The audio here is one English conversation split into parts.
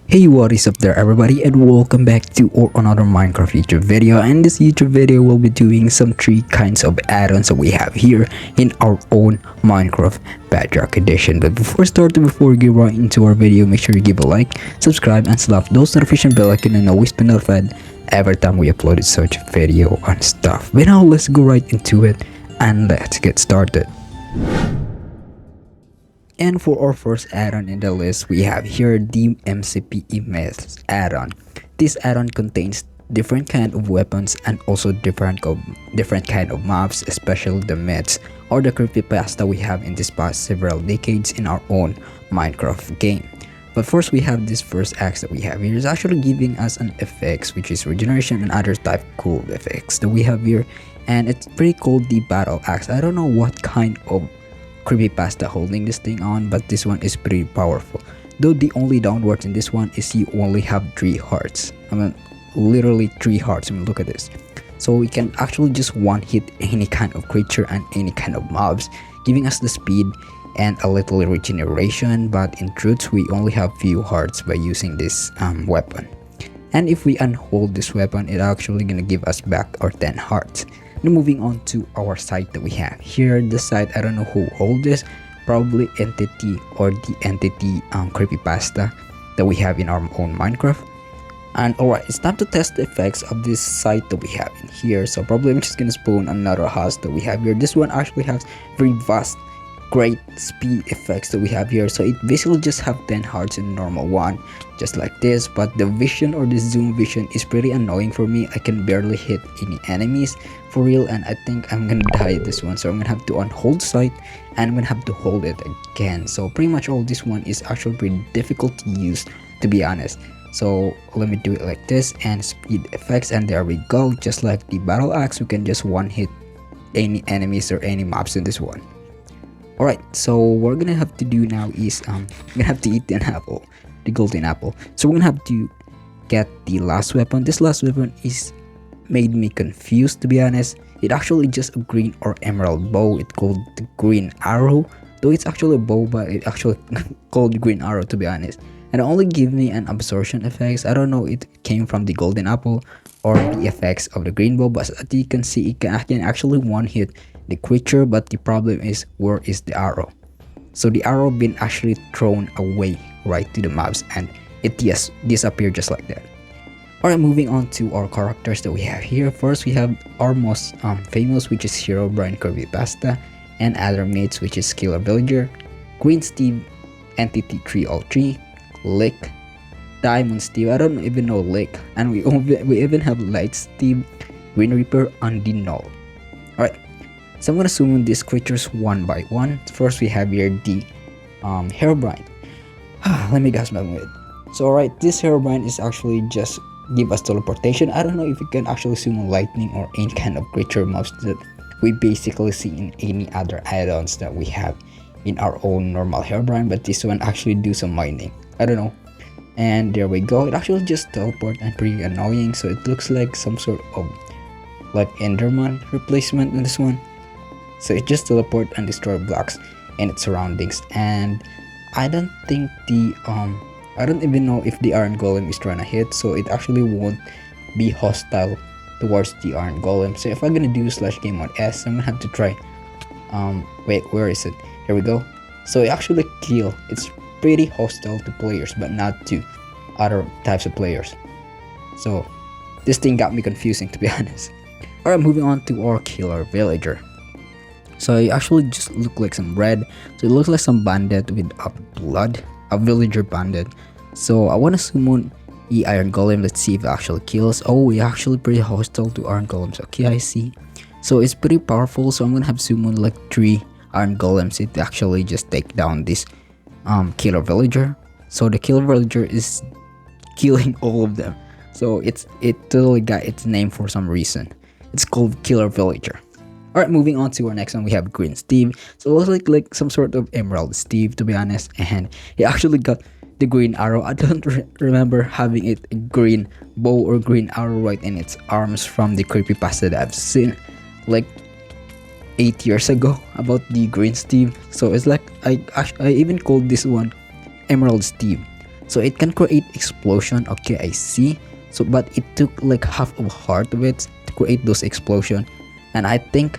Hey, what is up there everybody, and welcome back to another Minecraft YouTube video. And this YouTube video will be doing some three kinds of add-ons that we have here in our own Minecraft Bedrock edition. But before we get right into our video, make sure you give a like, subscribe, and slap those notification bell icon and always be notified every time we upload such video and stuff. But now let's go right into it and let's get started. And for our first add-on in the list, we have here the MCPE add-on. This add-on contains different kind of weapons and also different kind of mobs, especially the myths or the creepypasta we have in this past several decades in our own Minecraft game. But first, we have this first axe that we have here is actually giving us an effects, which is regeneration and other type cool effects that we have here, and it's pretty cool. The battle axe, I don't know what kind of creepypasta holding this thing on, but this one is pretty powerful. Though the only downwards in this one is you only have 3 hearts. I mean, literally 3 hearts. I mean, look at this. So we can actually just one hit any kind of creature and any kind of mobs, giving us the speed and a little regeneration. But in truth, we only have few hearts by using this weapon. And if we unhold this weapon, it actually gonna give us back our 10 hearts. Now moving on to our site that we have here. The site, I don't know who hold this, probably entity or the entity creepypasta that we have in our own Minecraft. And alright, it's time to test the effects of this site that we have in here. So probably I'm just gonna spawn another house that we have here. This one actually has very vast great speed effects that we have here. So it basically just have 10 hearts in the normal one, just like this. But the vision or the zoom vision is pretty annoying for me. I can barely hit any enemies for real, and I think I'm gonna die this one. So I'm gonna have to unhold sight and I'm gonna have to hold it again. So pretty much all this one is actually pretty difficult to use, to be honest. So let me do it like this, and speed effects, and there we go. Just like the battle axe, we can just one hit any enemies or any mobs in this one. Alright, so what we're gonna have to do now is we're gonna have to eat an apple, the golden apple. So we're gonna have to get the last weapon. This last weapon is made me confused, to be honest. It actually just a green or emerald bow. It's called the green arrow, though it's actually a bow, but it actually called green arrow, to be honest. And it only give me an absorption effects. I don't know it came from the golden apple or the effects of the green bow, but as you can see, it can actually one hit the creature. But the problem is, where is the arrow? So the arrow been actually thrown away right to the mobs, and it just disappeared just like that. Alright, moving on to our characters that we have here. First, we have our most famous, which is Hiro, Brian Creepypasta, and other mates, which is Killer Villager, Green Steve, Entity 303, Lick, Diamond Steve, I don't even know Lick, and we even have Light Steve, Green Reaper, and the Null. Alright, so I'm gonna summon these creatures one by one. First, we have here the Herobrine. Let me guess my mood. So alright, this Herobrine is actually just give us teleportation. I don't know if you can actually summon lightning or any kind of creature mobs that we basically see in any other add-ons that we have in our own normal Herobrine, but this one actually do some mining. I don't know. And there we go. It actually just teleport and pretty annoying. So it looks like some sort of like Enderman replacement in this one. So it just teleport and destroy blocks and its surroundings. And I don't think the I don't even know if the iron golem is trying to hit, so it actually won't be hostile towards the iron golem. So if I'm gonna do /game on S, I'm gonna have to try wait, where is it? Here we go. So it actually kill. It's pretty hostile to players, but not to other types of players. So this thing got me confusing, to be honest. Alright, moving on to our Killer Villager. So it actually just look like some red. So it looks like some bandit with a blood, a villager bandit. So I want to summon the iron golem. Let's see if it actually kills. Oh, it actually pretty hostile to iron golems. Okay, I see. So it's pretty powerful. So I'm gonna have summon like 3 iron golems. It actually just take down this killer villager. So the killer villager is killing all of them. So it totally got its name for some reason. It's called Killer Villager. Alright, moving on to our next one, we have Green Steve. So it looks like some sort of Emerald Steve, to be honest. And he actually got the green arrow. I don't remember having it a green bow or green arrow right in its arms from the creepypasta that I've seen like 8 years ago about the Green Steve. So it's like I even called this one Emerald Steve. So it can create explosion. Okay, I see. So but it took like half of heart of it to create those explosion. And I think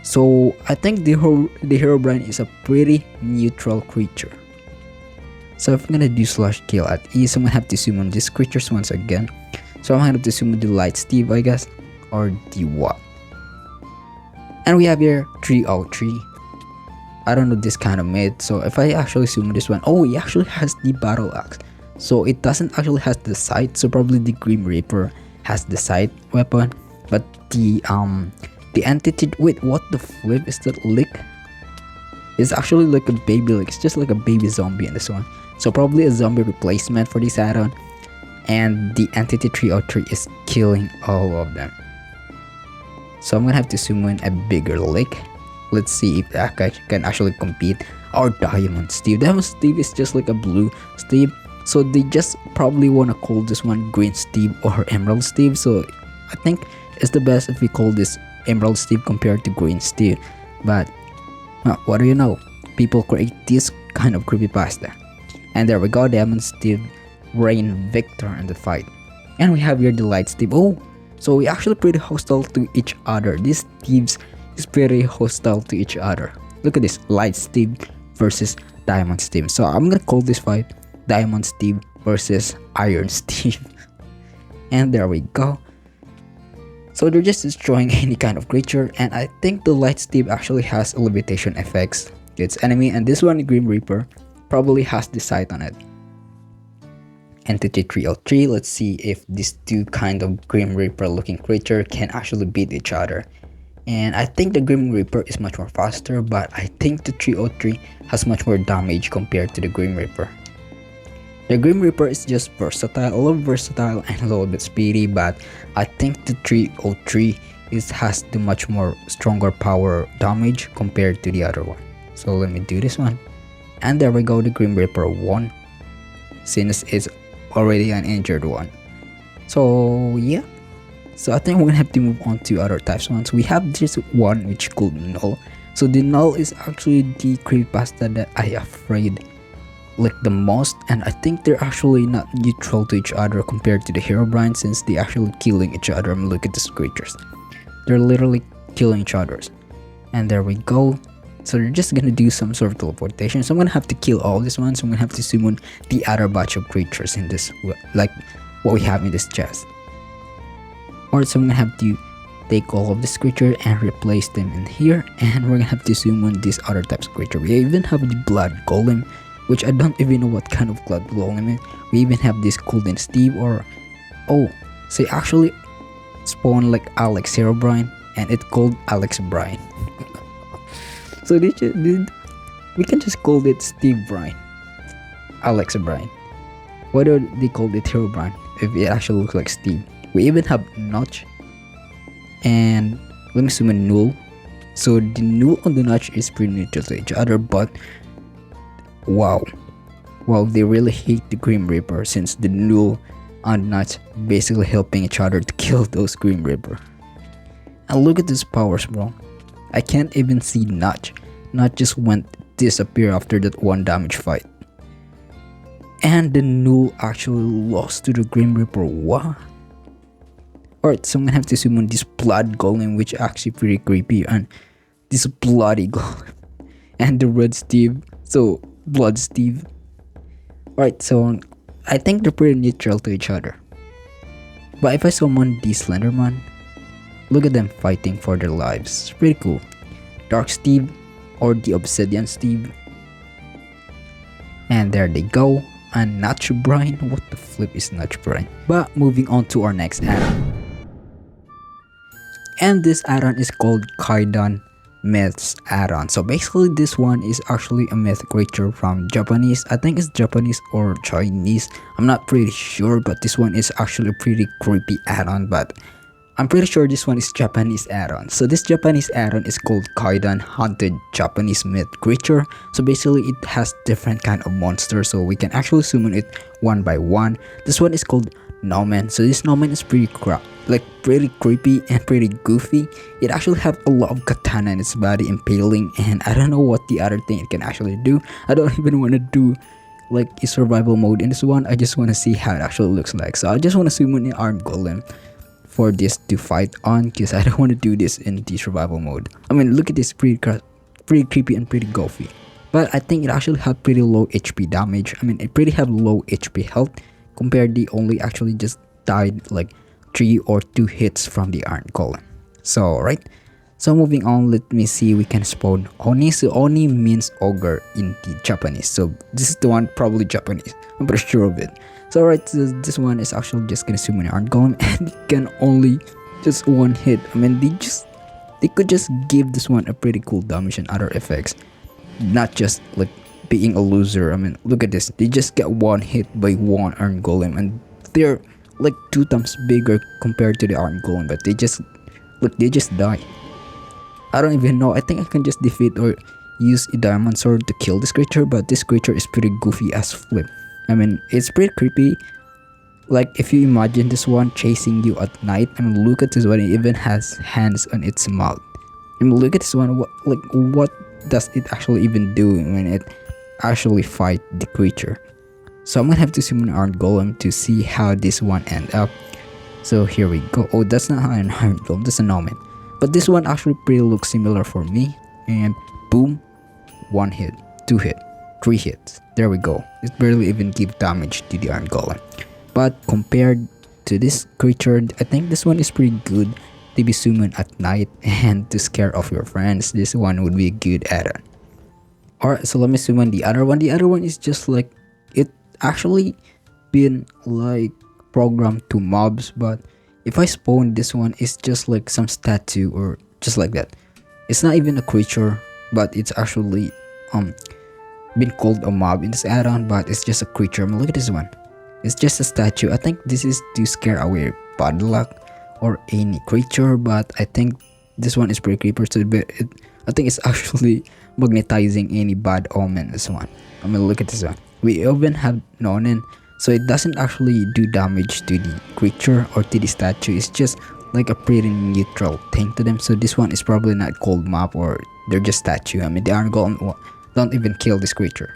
the Herobrine is a pretty neutral creature. So if I'm gonna do slash kill at ease, I'm gonna have to summon these creatures once again. So I'm gonna have to summon the Light Steve, I guess, or the what. And we have here 303. I don't know this kind of mid. So if I actually summon this one, oh, he actually has the Battle Axe. So it doesn't actually has the sight. So probably the Grim Reaper has the sight weapon, but the entity, wait, what the flip is that? Lick? It's actually like a baby, like it's just like a baby zombie in this one. So probably a zombie replacement for this add-on. And the entity 303 is killing all of them. So I'm gonna have to summon a bigger lick. Let's see if that guy can actually compete. Our Diamond Steve. Diamond Steve is just like a blue Steve. So they just probably wanna call this one Green Steve or Emerald Steve. So I think it's the best if we call this Emerald Steve compared to Green Steve. But what do you know? People create this kind of creepypasta. And there we go, Diamond Steve reign victor in the fight. And we have here the Light Steve. Oh, so we actually pretty hostile to each other. These Steves is pretty hostile to each other. Look at this, Light Steve versus Diamond Steve. So I'm gonna call this fight Diamond Steve versus Iron Steve. And there we go. So they're just destroying any kind of creature, and I think the Light Steve actually has levitation effects to its enemy, and this one, Grim Reaper, probably has the sight on it. Entity 303, let's see if these two kind of Grim Reaper looking creature can actually beat each other. And I think the Grim Reaper is much more faster, but I think the 303 has much more damage compared to the Grim Reaper. The Grim Reaper is just versatile, a little versatile and a little bit speedy, but I think the 303 has the much more stronger power damage compared to the other one. So let me do this one. And there we go, the Grim Reaper won, since it's already an injured one. So yeah. So I think we're gonna have to move on to other types ones. We have this one which called Null. So the Null is actually the creepypasta that I afraid like the most, and I think they're actually not neutral to each other compared to the Herobrine, since they actually killing each other. I mean, look at these creatures, they're literally killing each other. And there we go. So they're just gonna do some sort of teleportation, so I'm gonna have to kill all these ones. So I'm gonna have to summon the other batch of creatures in this, like what we have in this chest. Alright, so I'm gonna have to take all of this creature and replace them in here, and we're gonna have to summon these other types of creature. We even have the Blood Golem, which I don't even know what kind of Blood Golem is. We even have this Golden Steve, or oh, so it actually spawned like Alex Herobrine, and it called Alex Brine. So we can just call it Steve Brine, Alex Brine. Why do they call it Herobrine if it actually looks like Steve? We even have Notch, and let me summon Null. So the Null and the Notch is pretty neutral to each other, but wow, they really hate the Grim Reaper, since the Null and Notch basically helping each other to kill those Grim Reaper. And look at these powers, bro. I can't even see Notch. Notch just went disappear after that one damage fight. And the Null actually lost to the Grim Reaper. What? Alright, so I'm gonna have to summon this Blood Golem, which actually pretty creepy, and this Bloody Golem and the Red Steve. So Blood Steve. Alright, so I think they're pretty neutral to each other. But if I summon the Slenderman, look at them fighting for their lives. It's pretty cool. Dark Steve or the Obsidian Steve. And there they go. And Notch Brine. What the flip is Notch Brine? But moving on to our next add-on. And this add-on is called Kaidan Myths add-on. So basically this one is actually a myth creature from Japanese. I think it's Japanese or Chinese, I'm not pretty sure, but this one is actually a pretty creepy add-on, but I'm pretty sure this one is Japanese add-on. So this Japanese add-on is called Kaidan Haunted Japanese Myth Creature. So basically it has different kind of monsters, so we can actually summon it one by one. This one is called Nomen. So this Nomen is pretty creepy and pretty goofy. It actually have a lot of katana in its body, impaling, and I don't know what the other thing it can actually do. I don't even want to do like a survival mode in this one. I just want to see how it actually looks like. So I just want to summon an Iron Golem for this to fight on, because I don't want to do this in the survival mode. I mean, look at this, pretty creepy and pretty goofy. But I think it actually had pretty low HP damage. I mean, it pretty have low HP health compared the only actually just died like 3 or 2 hits from the Iron Golem. So right. So moving on, let me see, we can spawn Oni. So Oni means ogre in the Japanese. So this is the one probably Japanese. I'm pretty sure of it. So right, so this one is actually just gonna summon an Iron Golem and it can only just one hit. I mean, they could just give this one a pretty cool damage and other effects. Not just like being a loser. I mean, look at this. They just get one hit by one Iron Golem and they're like 2 times bigger compared to the Iron Golem, but they just die. I don't even know. I think I can just defeat or use a diamond sword to kill this creature, but this creature is pretty goofy as flip. I mean, it's pretty creepy. Like if you imagine this one chasing you at night, I mean, look at this one. It even has hands on its mouth. I mean, look at this one. What does it actually even do when it actually fight the creature? So I'm gonna have to summon an Iron Golem to see how this one end up. So here we go. Oh, that's not an Iron Golem. That's an Omen. But this one actually pretty looks similar for me. And boom, 1 hit, 2 hit, 3 hits. There we go. It barely even give damage to the Iron Golem. But compared to this creature, I think this one is pretty good to be summoned at night and to scare off your friends. This one would be a good add-on. Alright, so let me summon the other one. The other one is just like, it actually been like programmed to mobs, but if I spawn this one, it's just like some statue or just like that. It's not even a creature, but it's actually been called a mob in this add-on, but it's just a creature. I mean, look at this one. It's just a statue. I think this is to scare away bad luck or any creature, but I think this one is pretty creepy. So I think it's actually magnetizing any bad omen. This one. I mean, look at this one. We even have Nonin. So it doesn't actually do damage to the creature or to the statue. It's just like a pretty neutral thing to them. So this one is probably not called mob or they're just statue. I mean, the Iron Golem don't even kill this creature.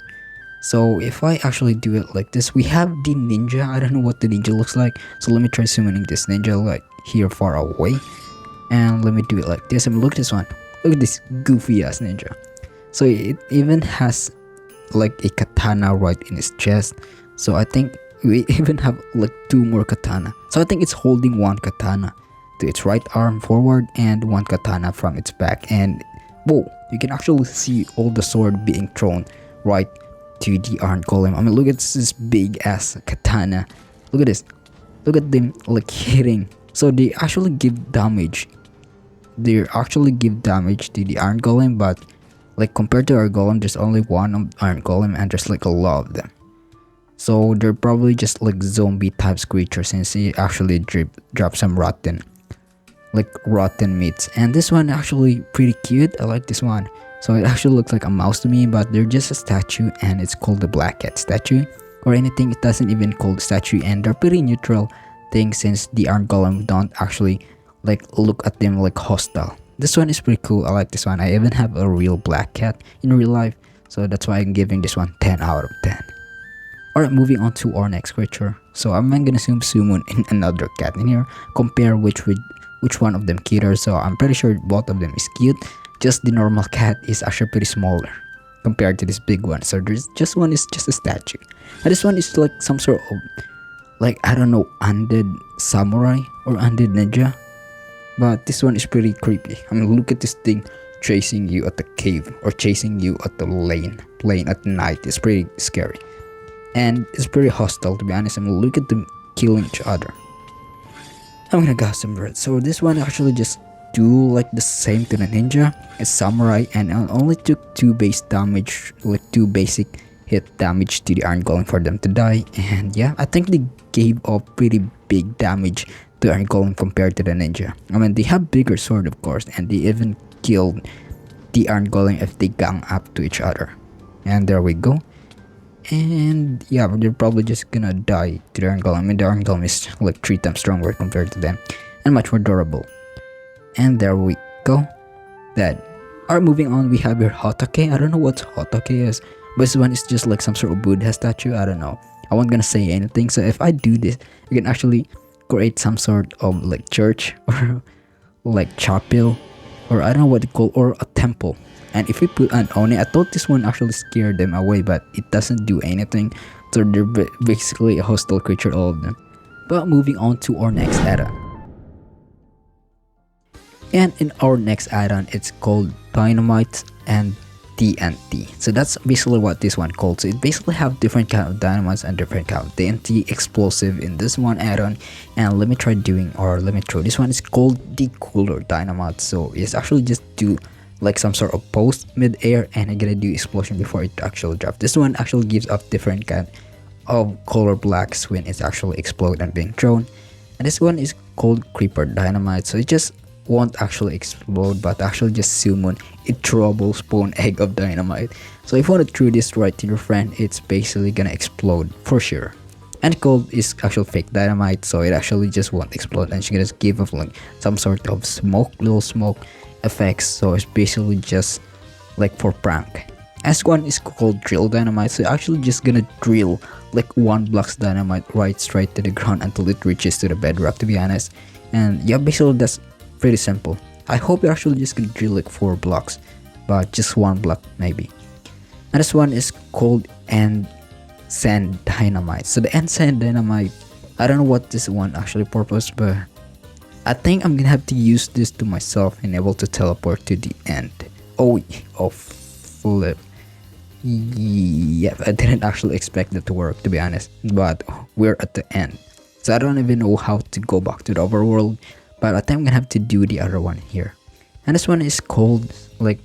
So if I actually do it like this, we have the ninja. I don't know what the ninja looks like. So let me try summoning this ninja like here far away. And let me do it like this. I mean, look at this one. Look at this goofy ass ninja. So it even has like a katana right in its chest. So I think we even have like 2 more katana. So I think it's holding 1 katana to its right arm forward and 1 katana from its back. And whoa, you can actually see all the sword being thrown right to the Iron Golem. I mean, look at this big ass katana. Look at this. Look at them like hitting. So they actually give damage. They actually give damage to the Iron Golem, but like compared to our Golem, there's only 1 Iron Golem and there's like a lot of them. So they're probably just like zombie types creatures since he actually drop some rotten meats. And this one actually pretty cute. I like this one. So it actually looks like a mouse to me, but they're just a statue and it's called the Black Cat statue or anything. It doesn't even call the statue and they're pretty neutral things since the Iron Golem don't actually like look at them like hostile. This one is pretty cool. I like this one. I even have a real black cat in real life. So that's why I'm giving this one 10 out of 10. Alright, moving on to our next creature. So I'm gonna summon in another cat in here. Compare which one of them cuter. So I'm pretty sure both of them is cute. Just the normal cat is actually pretty smaller compared to this big one. So there's just one is just a statue. And this one is like some sort of like, I don't know, undead samurai or undead ninja. But this one is pretty creepy. I mean, look at this thing chasing you at the cave or chasing you at the plane at night. It's pretty scary. And it's pretty hostile, to be honest. I mean, look at them killing each other. I'm gonna go some birds. So this one actually just do like the same to the ninja. It's samurai and only took 2 base damage, like 2 basic hit damage to the Iron Golem for them to die. And yeah, I think they gave up pretty big damage to Iron Golem compared to the ninja. I mean, they have bigger sword of course, and they even killed the Iron Golem if they gang up to each other. And there we go. And yeah, they're probably just gonna die to the Iron Golem. I mean, the Iron Golem is like 3 times stronger compared to them and much more durable. And there we go. That. Alright, moving on, we have your Hotake. I don't know what Hotake is, but this one is just like some sort of Buddha statue. I don't know. I wasn't gonna say anything. So if I do this, you can actually create some sort of like church or like chapel, or I don't know what to call, or a temple. And if we put an Oni, I thought this one actually scared them away, but it doesn't do anything. So they're basically a hostile creature, all of them. But moving on to our next add-on. And in our next add-on, it's called Dynamite and TNT. So that's basically what this one called. So it basically have different kind of dynamites and different kind of TNT explosive in this one add-on. And let me try doing, or let me throw this one. Is called the Cooler Dynamite. So it's actually just do like some sort of post mid-air, and I'm gonna do explosion before it actually drops. This one actually gives up different kind of color blacks when it's actually explode and being thrown. And this one is called Creeper Dynamite. So it just won't actually explode, but actually just summon a trouble spawn egg of dynamite. So if you want to throw this right to your friend, it's basically gonna explode for sure. And gold is actual fake dynamite, so it actually just won't explode, and she's gonna give off like some sort of smoke, little smoke effects. So it's basically just like for prank. S1 is called drill dynamite, so actually just gonna drill like 1 block's dynamite right straight to the ground until it reaches to the bedrock, to be honest. And yeah, basically that's pretty simple. I hope you're actually just gonna drill like 4 blocks, but just 1 block maybe. And this one is called End Sand Dynamite. So the End Sand Dynamite, I don't know what this one actually purpose, but I think I'm gonna have to use this to myself and able to teleport to the end. Oh flip. Yep, I didn't actually expect that to work, to be honest, but we're at the end. So I don't even know how to go back to the overworld, but I think I'm gonna have to do the other one here. And this one is called like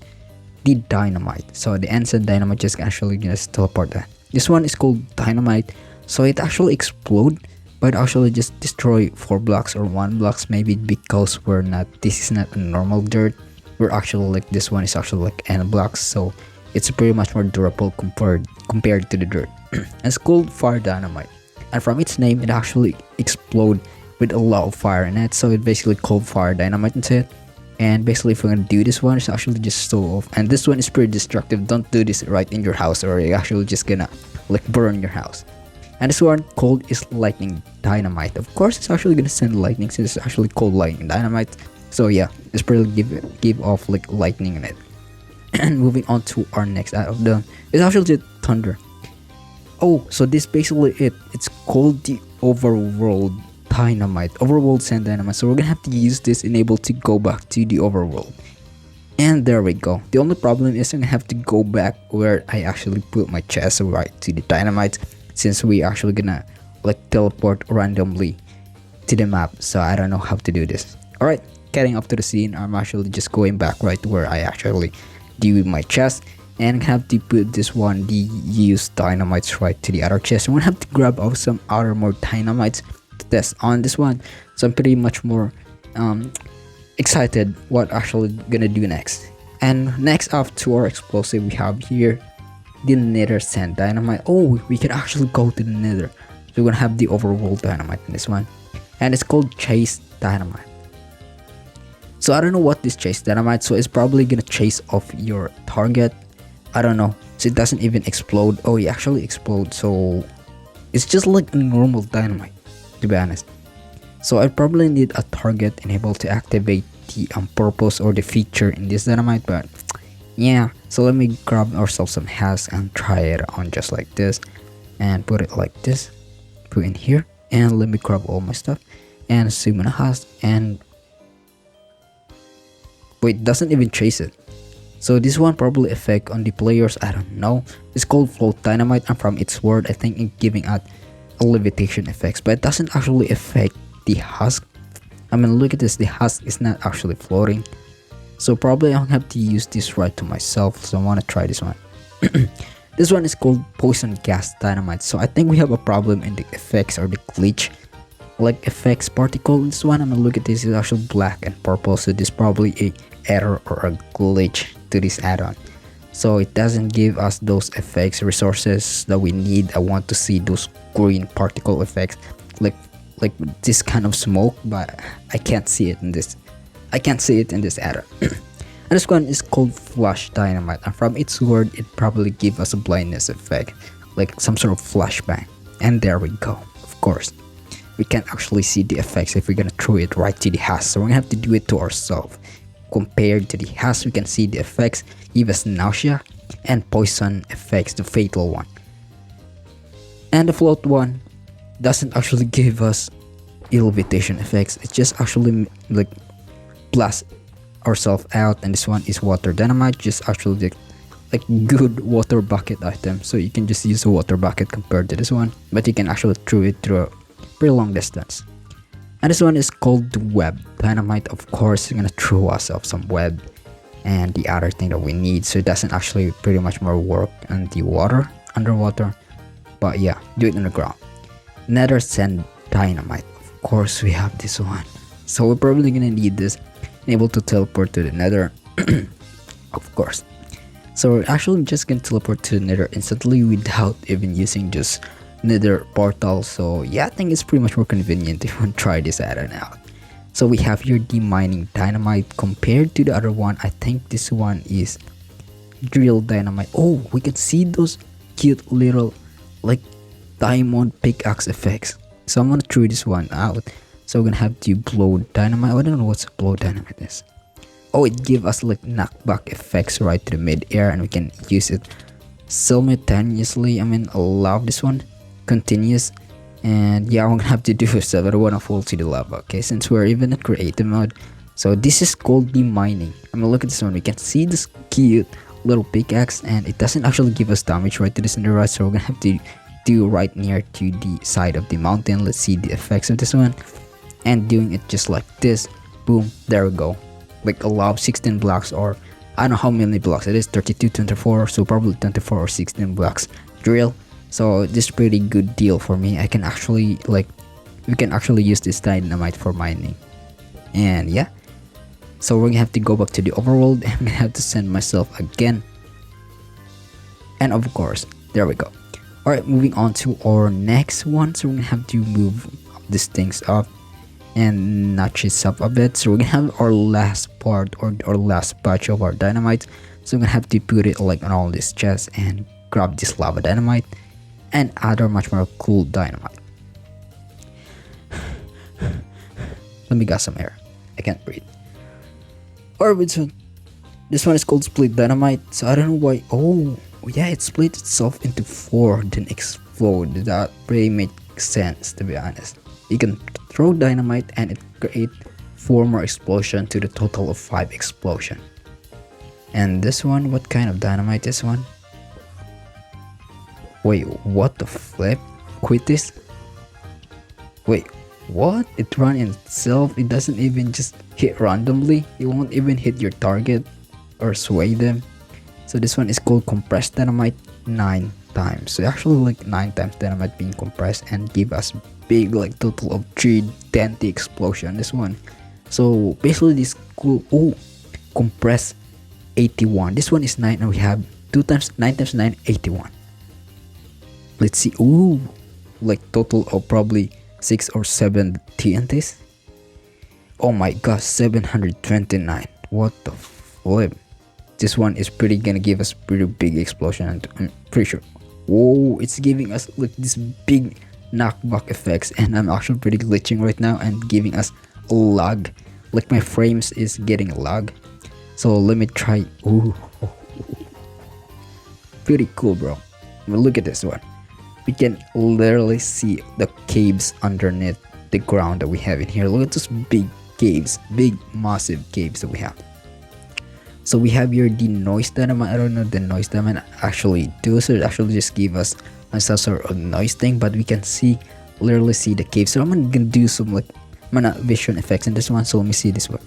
the Dynamite. So the End Sand Dynamite just actually just teleport that. This one is called Dynamite, so it actually explode, but actually just destroy 4 blocks or 1 blocks, maybe because this is not a normal dirt. We're actually like, this one is actually like N blocks, so it's pretty much more durable compared to the dirt. And it's called Fire Dynamite, and from its name it actually explode with a lot of fire in it, so it basically called Fire Dynamite instead. And basically if we're gonna do this one, it's actually just so off, and this one is pretty destructive. Don't do this right in your house, or you're actually just gonna like burn your house. And this one called is Lightning Dynamite. Of course it's actually gonna send lightning since it's actually called Lightning Dynamite. So yeah, it's pretty give off like lightning in it. And moving on to our next out of the, it's actually thunder. Oh, so this basically it's called the Overworld Dynamite, Overworld Sand Dynamite. So we're gonna have to use this and able to go back to the overworld. And there we go. The only problem is I'm gonna have to go back where I actually put my chest, right to the dynamite, since we actually gonna like teleport randomly to the map. So I don't know how to do this. Alright, getting up to the scene, I'm actually just going back right to where I actually do my chest, and have to put this one, the used dynamites, right to the other chest. I'm gonna have to grab out some other more dynamites to test on this one. So I'm pretty much more excited what actually gonna do next. And next up to our explosive, we have here the Nether Sand Dynamite. Oh, we can actually go to the Nether. So we're gonna have the Overworld Dynamite in this one, and it's called Chase Dynamite. So I don't know what this Chase Dynamite, so it's probably gonna chase off your target. I don't know, so it doesn't even explode. Oh, it actually explodes, so it's just like a normal dynamite, to be honest. So I probably need a target and able to activate the purpose or the feature in this dynamite, but yeah. So let me grab ourselves some husk and try it on just like this, and put it like this, put in here, and let me grab all my stuff and summon a husk, and wait, doesn't even chase it. So this one probably affect on the players, I don't know. It's called Float Dynamite, and from its word I think it's giving out a levitation effects, but it doesn't actually affect the husk. I mean, look at this, the husk is not actually floating. So probably I'll have to use this right to myself, so I want to try this one. This one is called Poison Gas Dynamite. So I think we have a problem in the effects or the glitch, like effects particle in this one. I'm gonna look at this, it's actually black and purple, so this is probably a error or a glitch to this add-on. So it doesn't give us those effects resources that we need. I want to see those green particle effects, like this kind of smoke, but I can't see it in this. I can't see it in this add-on. And this one is called Flash Dynamite, and from its word, it probably give us a blindness effect, like some sort of flashbang. And there we go. Of course, we can't actually see the effects if we're gonna throw it right to the husk, so we're gonna have to do it to ourselves. Compared to the husk, we can see the effects give us nausea and poison effects, the fatal one. And the float one doesn't actually give us levitation effects, it just actually like blast ourselves out. And this one is water dynamite, just actually like good water bucket item, so you can just use a water bucket compared to this one, but you can actually throw it through a pretty long distance. And this one is called the web dynamite. Of course, we're gonna throw ourselves some web and the other thing that we need, so it doesn't actually pretty much more work on the water, underwater, but yeah, do it on the ground. Nether sand dynamite, of course we have this one, so we're probably gonna need this, able to teleport to the nether. Of course, so we're actually just gonna teleport to the nether instantly without even using just nether portal. So yeah, I think it's pretty much more convenient if you want to try this add-on out. So we have your demining dynamite. Compared to the other one, I think this one is drill dynamite. Oh, we can see those cute little like diamond pickaxe effects, so I'm gonna throw this one out. So we're gonna have to blow dynamite. I don't know what's blow dynamite is. Oh, it gives us like knockback effects right to the mid-air, and we can use it simultaneously. I mean, I love this one. Continuous. And yeah, I'm gonna have to do this. I don't wanna fall to the lava, okay, since we're even in creative mode. So this is called demining. I mean, look at this one. We can see this cute little pickaxe, and it doesn't actually give us damage right to the center right, so we're gonna have to do right near to the side of the mountain. Let's see the effects of this one, and doing it just like this. Boom, there we go. Like allow 16 blocks, or I don't know how many blocks it is, 32, 24, so probably 24 or 16 blocks drill. So this is pretty good deal for me. I can actually like, we can actually use this dynamite for mining. And yeah, so we're gonna have to go back to the overworld, and I'm gonna have to send myself again. And of course, there we go. Alright, moving on to our next one. So we're gonna have to move these things up and notch this up a bit. So we're gonna have our last part, or our last batch of our dynamite. So I'm gonna have to put it like on all these chests and grab this lava dynamite and other much more cool dynamite. Let me get some air, I can't breathe. Alright, so this one is called split dynamite. So I don't know why. Oh yeah, it split itself into 4 then explode. That pretty makes sense, to be honest. You can throw dynamite and it create 4 more explosion to the total of 5 explosion. And this one, what kind of dynamite this one? Wait, what the flip? Quit this? Wait, what? It run in itself? It doesn't even just hit randomly? It won't even hit your target or sway them? So this one is called compressed dynamite 9 times. So actually like 9 times dynamite being compressed and give us big like total of 3 TNT explosion. This one. So basically this cool. Oh, compressed 81. This one is 9 and we have 2 times 9 times 9, 81. Let's see. Ooh, like total of probably 6 or 7 TNTs. Oh my gosh, 729. What the flip? This one is pretty gonna give us pretty big explosion, and I'm pretty sure. Whoa, it's giving us like this big knockback effects, and I'm actually pretty glitching right now and giving us a lag. Like my frames is getting a lag. So let me try. Ooh, pretty cool, bro. I mean, look at this one. We can literally see the caves underneath the ground that we have in here. Look at those big caves, big massive caves that we have. So we have here the noise dynamite. I don't know the noise dynamite actually do, so it actually just give us some sort of noise thing, but we can see, literally see the cave. So I'm gonna do some like vision effects in this one. So let me see this one.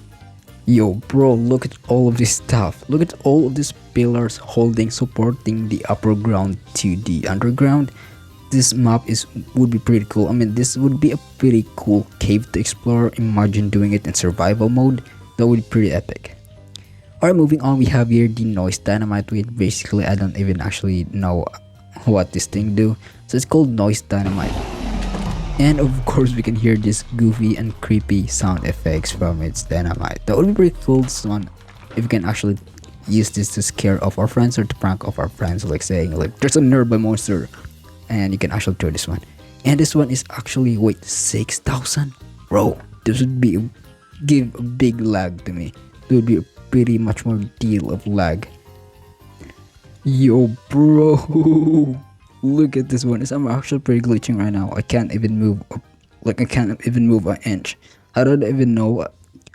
Yo bro, look at all of this stuff. Look at all of these pillars holding, supporting the upper ground to the underground. This map would be pretty cool. I mean, this would be a pretty cool cave to explore. Imagine doing it in survival mode. That would be pretty epic. Alright, moving on, we have here the noise dynamite, which basically I don't even actually know what this thing do. So it's called noise dynamite. And of course we can hear this goofy and creepy sound effects from its dynamite. That would be pretty cool. This one if you can actually use this to scare off our friends or to prank off our friends, like saying like there's a nearby monster, and you can actually throw this one. And this one is actually, wait, 6,000, bro. This would be give a big lag to me. It would be a pretty much more deal of lag. Yo, bro, look at this one. I'm actually pretty glitching right now. I can't even move up, like I can't even move an inch. I don't even know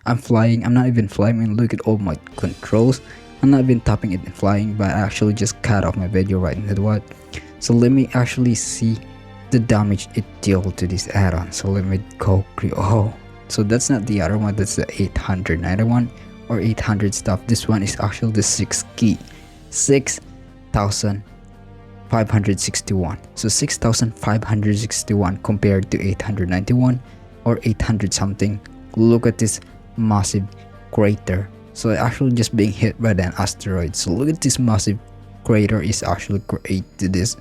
I'm flying. I'm not even flying. I mean, look at all my controls. I'm not even tapping it and flying, but I actually just cut off my video right into what. So let me actually see the damage it dealt to this add-on. So let me go. Oh, so that's not the other one. That's the 891 or 800 stuff. This one is actually the 6 key, 6,561. So 6,561 compared to 891 or 800 something. Look at this massive crater. So actually just being hit by an asteroid. So look at this massive crater is actually created this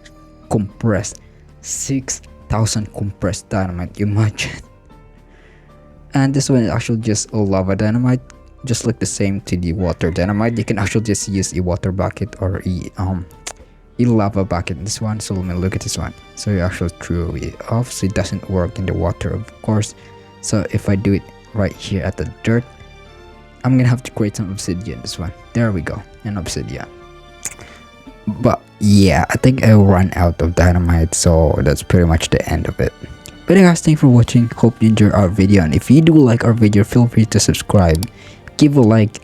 compressed 6,000 compressed dynamite. Imagine. And this one is actually just a lava dynamite, just like the same to the water dynamite. You can actually just use a water bucket or a lava bucket in this one. So let me look at this one. So you actually threw it off, so it doesn't work in the water, of course. So if I do it right here at the dirt, I'm gonna have to create some obsidian. This one, there we go, an obsidian. But yeah, I think I ran out of dynamite, so that's pretty much the end of it. But guys, thanks for watching. Hope you enjoyed our video, and if you do like our video, feel free to subscribe, give a like,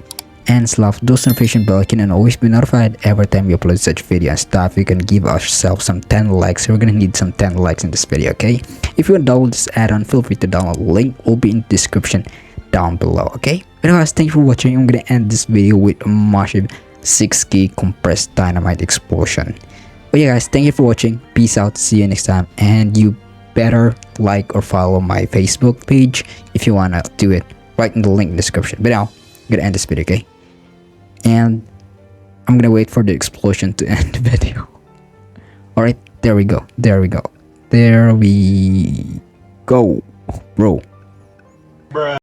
and slap those notification bell icon and always be notified every time we upload such video and stuff. You can give ourselves some 10 likes. We're gonna need some 10 likes in this video, okay? If you want to download this add-on, feel free to download. Link will be in the description down below, okay? But guys, thanks for watching. I'm gonna end this video with a massive 6K compressed dynamite explosion. But yeah guys, thank you for watching. Peace out, see you next time, and you better like or follow my Facebook page if you wanna do it, right in the link in the description. But now I'm gonna end this video, okay? And I'm gonna wait for the explosion to end the video. Alright, there we go, there we go, there we go, bro.